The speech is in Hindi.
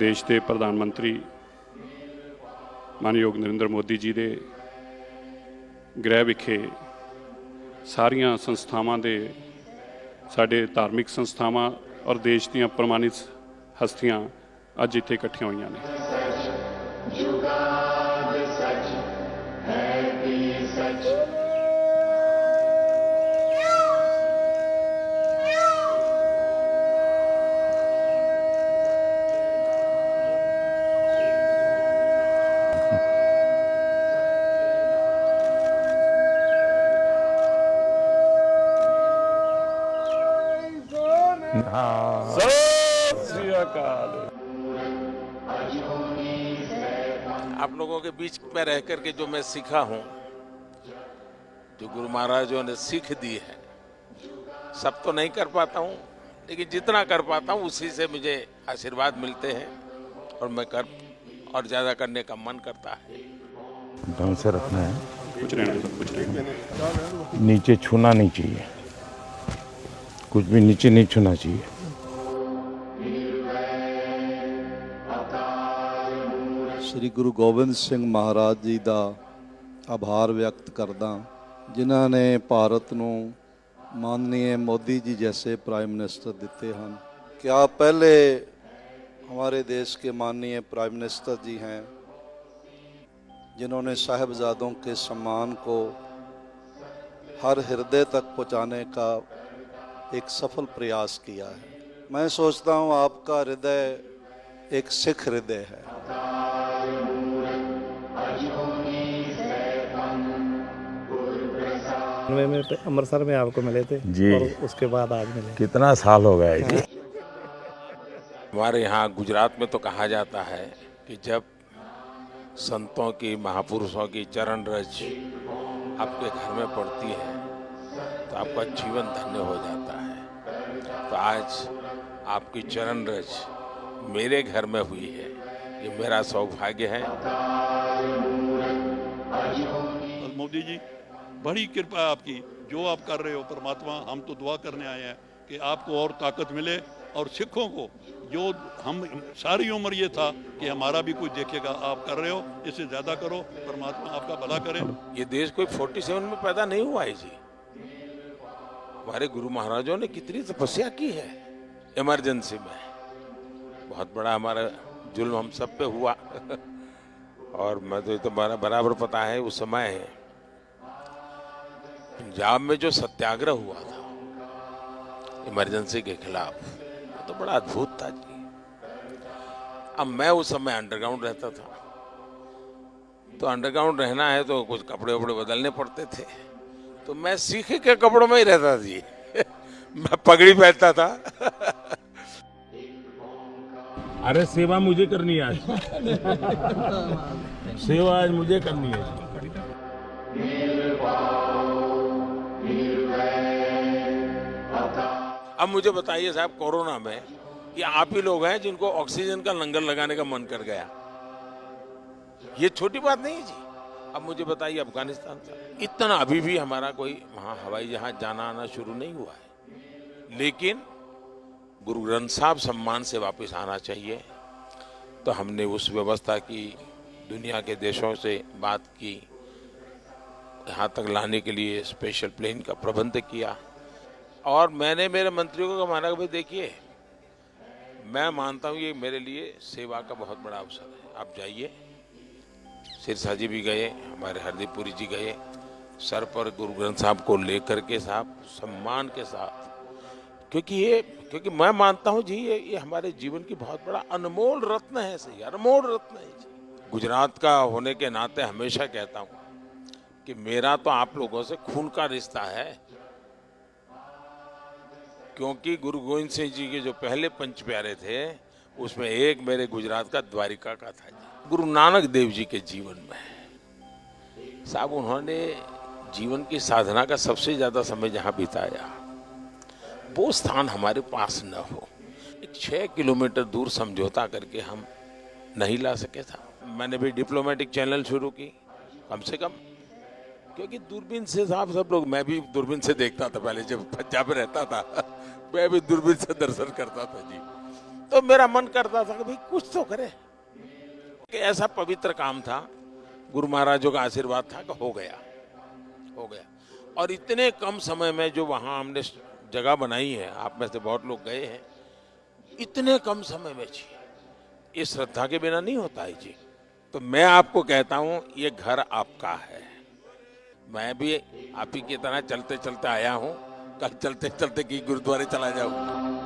देश के प्रधानमंत्री मानयोग नरेंद्र मोदी जी के गृह विखे सारिया संस्थावां दे साडे धार्मिक संस्थावां और देश दीयां प्रमाणित हस्तियां अज इत्थे इकट्ठियां होईयां ने। आप लोगों के बीच में रह करके जो मैं सीखा हूं, जो गुरु महाराजों ने सीख दी है, सब तो नहीं कर पाता हूं, लेकिन जितना कर पाता हूं उसी से मुझे आशीर्वाद मिलते हैं और मैं कर और ज्यादा करने का मन करता है। ढंग से रखना है, कुछ रहने नीचे छूना नहीं चाहिए, कुछ भी नीचे नहीं छूना चाहिए। श्री गुरु गोबिंद सिंह महाराज जी का आभार व्यक्त करदा, जिन्हों ने भारत को माननीय मोदी जी जैसे प्राइम मिनिस्टर दिते हैं। क्या पहले हमारे देश के माननीय प्राइम मिनिस्टर जी हैं जिन्होंने साहिबजादों के सम्मान को हर हृदय तक पहुंचाने का एक सफल प्रयास किया है। मैं सोचता हूं आपका हृदय एक सिख हृदय है। में अमृतसर में आपको मिले थे जी, और उसके बाद आज मिले। कितना साल हो गया जी। हमारे यहाँ गुजरात में तो कहा जाता है कि जब संतों की, महापुरुषों की चरण रज आपके घर में पड़ती है तो आपका जीवन धन्य हो जाता है। तो आज आपकी चरण रज मेरे घर में हुई है, ये मेरा सौभाग्य है। मोदी जी, बड़ी कृपा है आपकी, जो आप कर रहे हो। परमात्मा, हम तो दुआ करने आए हैं कि आपको और ताकत मिले, और सिखों को जो हम सारी उम्र ये था कि हमारा भी कोई देखेगा, आप कर रहे हो, इससे ज़्यादा करो। परमात्मा आपका भला करे। ये देश कोई 47 में पैदा नहीं हुआ है जी। हमारे गुरु महाराजों ने कितनी तपस्या की है इमरजेंसी में। बहुत बड़ा हमारा जुल्म हम सब पे हुआ और मैं तो बराबर पता है उस समय पंजाब में जो सत्याग्रह हुआ था इमरजेंसी के खिलाफ, तो बड़ा अद्भुत था जी। अब मैं उस समय अंडरग्राउंड रहता था, तो अंडरग्राउंड रहना है तो कुछ कपड़े वपड़े बदलने पड़ते थे, तो मैं सीखे के कपड़ों में ही रहता जी मैं पगड़ी पहनता था अरे सेवा मुझे करनी है आज सेवा आज मुझे करनी है। अब मुझे बताइए साहब, कोरोना में ये आप ही लोग हैं जिनको ऑक्सीजन का लंगर लगाने का मन कर गया। ये छोटी बात नहीं जी। अब मुझे बताइए, अफगानिस्तान से इतना अभी भी हमारा कोई वहां हवाई जहाज जाना आना शुरू नहीं हुआ है, लेकिन गुरु ग्रंथ साहब सम्मान से वापस आना चाहिए। तो हमने उस व्यवस्था की, दुनिया के देशों से बात की, यहाँ तक लाने के लिए स्पेशल प्लेन का प्रबंध किया। और मैंने मेरे मंत्रियों को माना कि भाई देखिए, मैं मानता हूँ ये मेरे लिए सेवा का बहुत बड़ा अवसर है। आप जाइए, सिरसा जी भी गए, हमारे हरदीप पुरी जी गए, सर पर गुरु ग्रंथ साहब को लेकर के साहब सम्मान के साथ, क्योंकि मैं मानता हूँ जी ये हमारे जीवन की बहुत बड़ा अनमोल रत्न है। सही, अनमोल रत्न है जी। गुजरात का होने के नाते हमेशा कहता हूँ कि मेरा तो आप लोगों से खून का रिश्ता है, क्योंकि गुरु गोविंद सिंह जी के जो पहले पंच प्यारे थे उसमें एक मेरे गुजरात का द्वारिका का था जी। गुरु नानक देव जी के जीवन में साहब, उन्होंने जीवन की साधना का सबसे ज्यादा समय जहां बिताया, वो स्थान हमारे पास न हो। एक 6 किलोमीटर दूर समझौता करके हम नहीं ला सके था। मैंने भी डिप्लोमेटिक चैनल शुरू की, कम से कम, क्योंकि दूरबीन से साहब सब लोग, मैं भी दूरबीन से देखता था पहले जब पंजाब में रहता था मैं भी दूरबीन से दर्शन करता था जी। तो मेरा मन करता था कि भाई कुछ तो करे, कि ऐसा पवित्र काम था, गुरु महाराजों का आशीर्वाद था कि हो गया। और इतने कम समय में जो वहां हमने जगह बनाई है, आप में से बहुत लोग गए हैं, इतने कम समय में जी, ये श्रद्धा के बिना नहीं होता है जी। तो मैं आपको कहता हूं, ये घर आपका है। मैं भी आप ही की तरह चलते चलते आया हूं, कल चलते चलते की गुरुद्वारे चला जाऊं।